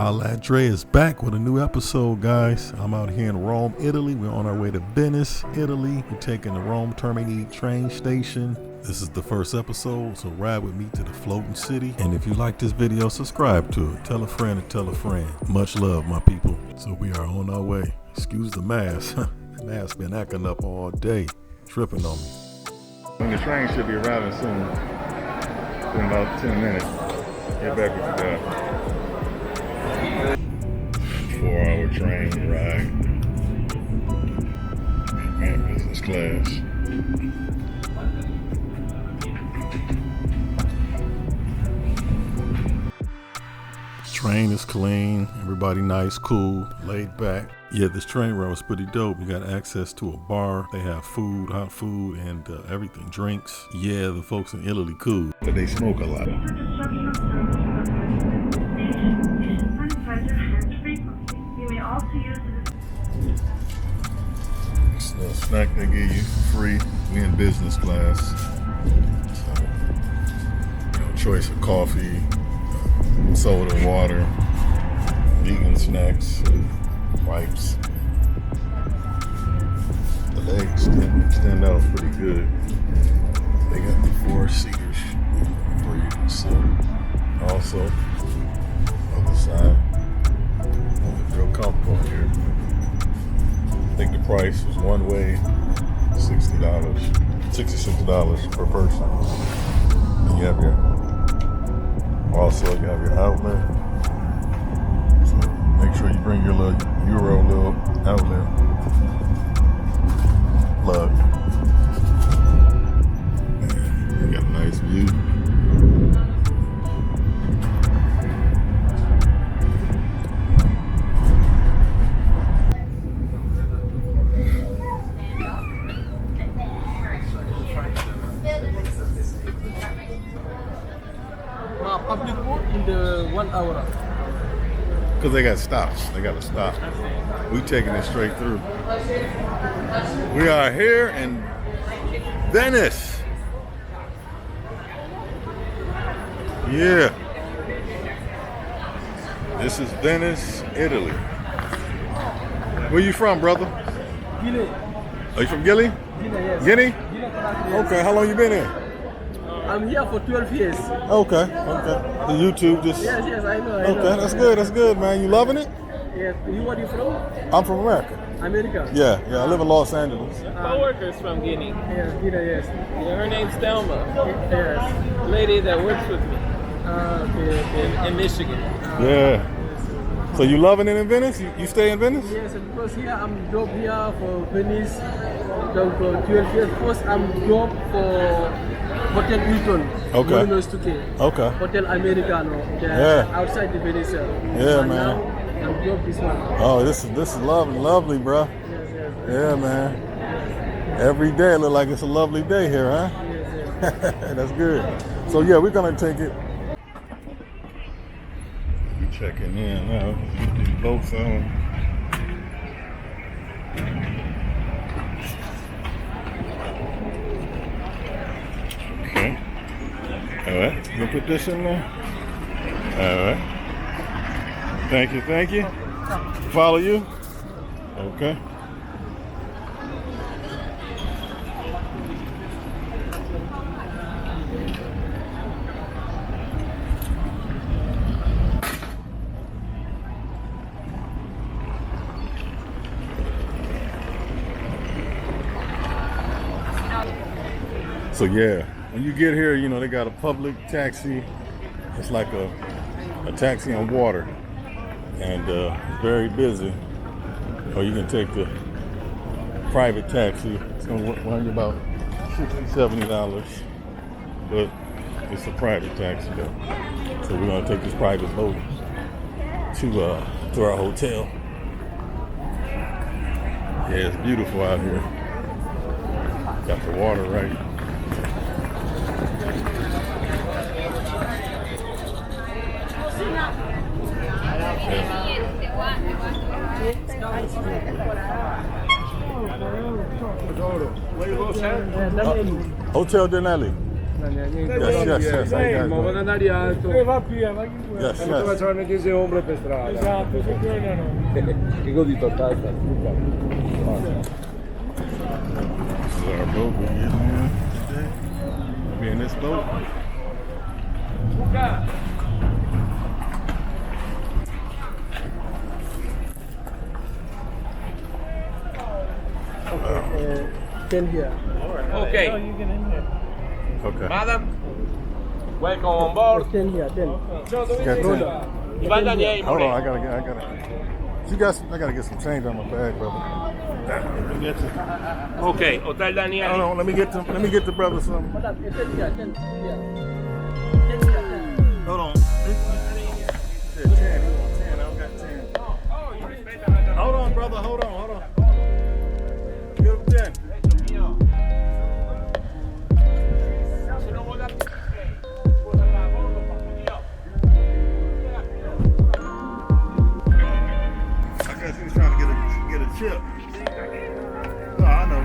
Holla Dre is back with a new episode, guys. I'm out here in Rome, Italy. We're on our way to Venice, Italy. We're taking the Rome Termini train station. This is the first episode, so ride with me to the floating city. And if you like this video, subscribe to it. Tell a friend and tell a friend. Much love, my people. So we are on our way. Excuse the mask. The mask been acting up all day, tripping on me. The train should be arriving soon. In about 10 minutes. Get back with you guys. 4-hour train ride. Man, business class. Train is clean, everybody nice, cool, laid back. Yeah, this train ride was pretty dope. You got access to a bar. They have food, hot food, and everything, drinks. Yeah, the folks in Italy cool. But they smoke a lot. It's a little snack they give you for free. We in business class. So, choice of coffee, soda, water, vegan snacks, wipes. The legs extend out pretty good. They got the 4-seaters where you can sit. Also, other side, it's real comfortable here. I think the price was one way, $66 per person. And you have your Also, you have your outlet. So make sure you bring your little little outlet plug. You got a nice view. Public boat in the 1 hour. Because they got stops. They got to stop. We taking it straight through. We are here in Venice. Yeah. This is Venice, Italy. Where you from, brother? Guinea. Are you from Gilly? Guinea, yes. Guinea? Guinea. Okay, how long you been here? I'm here for 12 years. Okay. The YouTube just... Yes, I know. Okay, that's good, man. You loving it? Yes. Where are you from? I'm from America. America. Yeah, I live in Los Angeles. Co-workers from Guinea. Yes, Guinea, yes. Yeah, her name's Thelma. Yes. Lady that works with me Okay. in Michigan. Yeah. So you loving it in Venice? You stay in Venice? Yes, because here I'm job here for Venice. For 12 years. First I'm job for Hotel Hilton. Okay. Okay. Hotel Americano. Outside the Venice. Yeah, man. Now I'm job this one. Oh, this is lovely, bro. Yes. Yeah, man. Every day look like it's a lovely day here, huh? Yes. That's good. So yeah, we're gonna take it. We checking in now. These boats on. Okay. All right. You gonna put this in there? All right. Thank you. Follow you? Okay. So yeah, when you get here, they got a public taxi. It's like a taxi on water. And it's very busy. Or you can take the private taxi. It's gonna run you about $60, $70. But it's a private taxi though. So we're gonna take this private boat to our hotel. Yeah, it's beautiful out here. Got the water right. Hotel Denali. yes. I got Ma it. vado ad andare alto. Va via, va chi vuole. Yes, Come yes. facciamo le chiese ombre per strada? Esatto, se tornano. Che godito tasta. This is our boat we're getting in today. We'll be in this boat. Ten here. Okay. Okay. Madam, welcome on board. 10 here, 10. Got 10. Ivan Daniel. Hold on, I gotta. I gotta get some change on my bag, brother. Let me get you. Okay, Hotel Daniel. Hold on, let me get the brother some. Madam, 10 here, 10 here. 10 here, 10. Hold on. He said 10. He want 10. I've got 10. Hold on, brother. Hold on. Give him 10. I guess he was trying to get a chip. Oh, I know.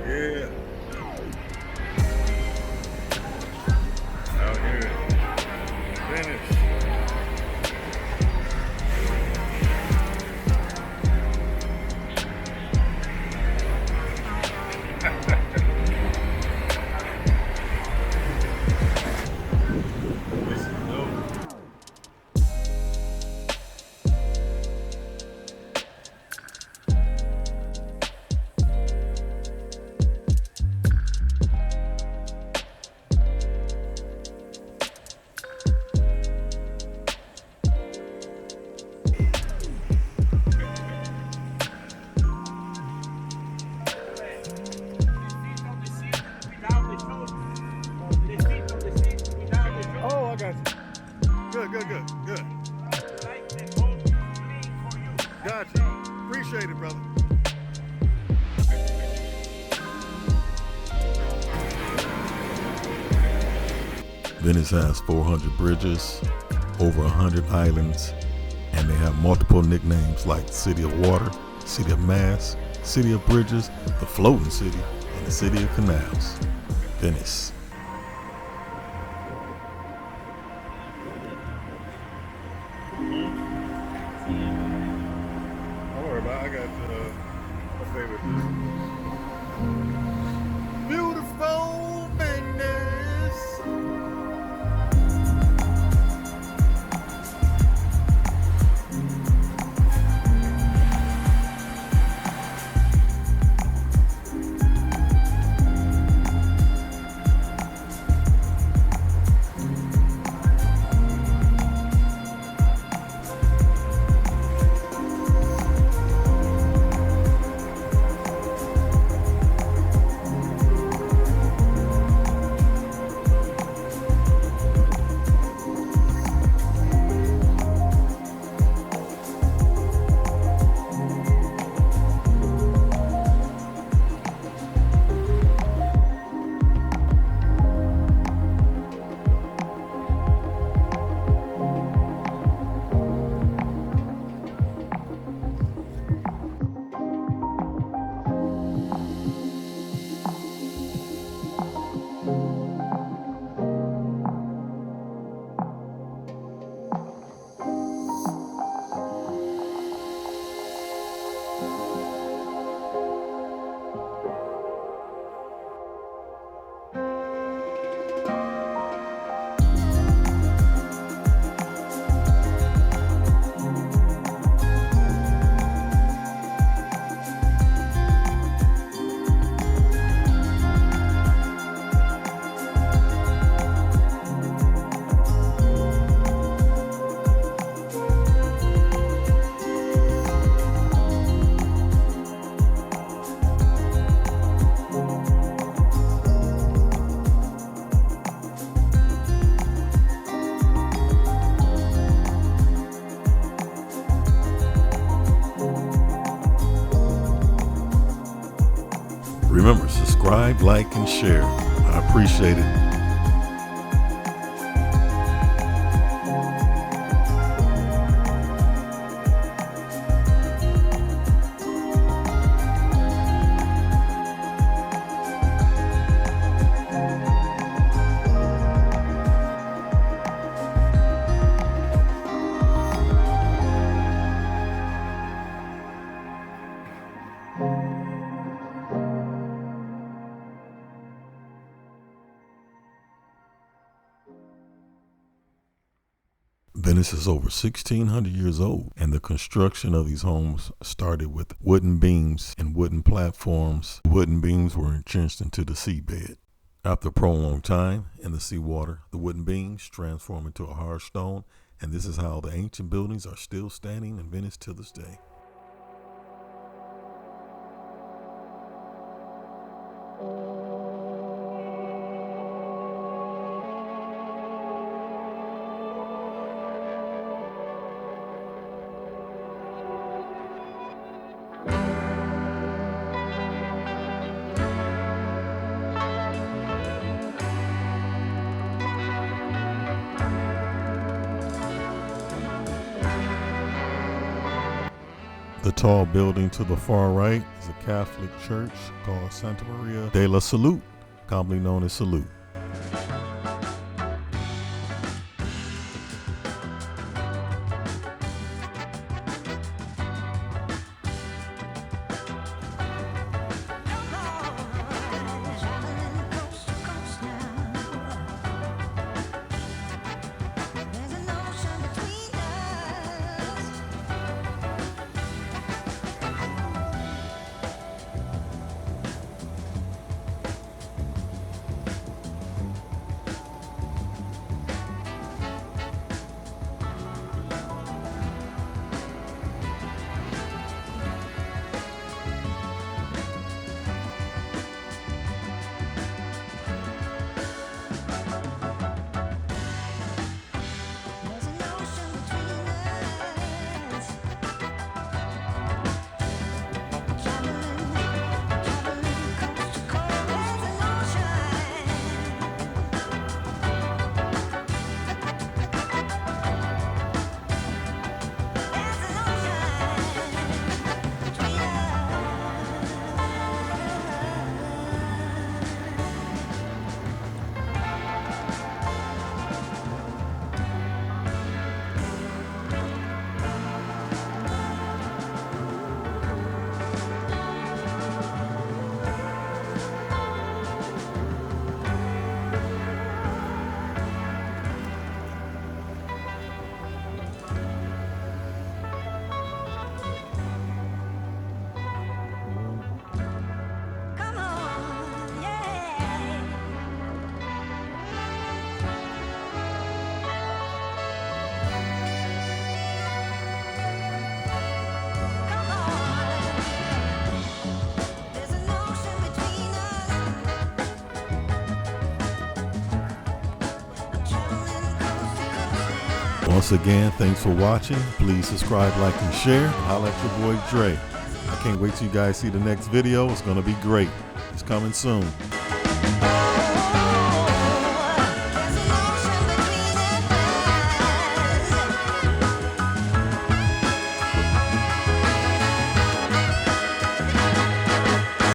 Yeah. Out here in Venice. This is dope. Oh, I got you. Good. Got you. Appreciate it, brother. Venice has 400 bridges, over 100 islands, and they have multiple nicknames like City of Water, City of Mass, City of Bridges, the Floating City, and the City of Canals. Venice. Don't worry about it. I got my favorite. Beautiful Venice. Remember, subscribe, like, and share. I appreciate it. Venice is over 1,600 years old, and the construction of these homes started with wooden beams and wooden platforms. Wooden beams were entrenched into the seabed. After a prolonged time in the seawater, the wooden beams transform into a hard stone, and this is how the ancient buildings are still standing in Venice to this day. The tall building to the far right is a Catholic church called Santa Maria della Salute, commonly known as Salute. Once again, thanks for watching. Please subscribe, like, and share. And holla at your boy Dre. I can't wait till you guys see the next video. It's going to be great. It's coming soon.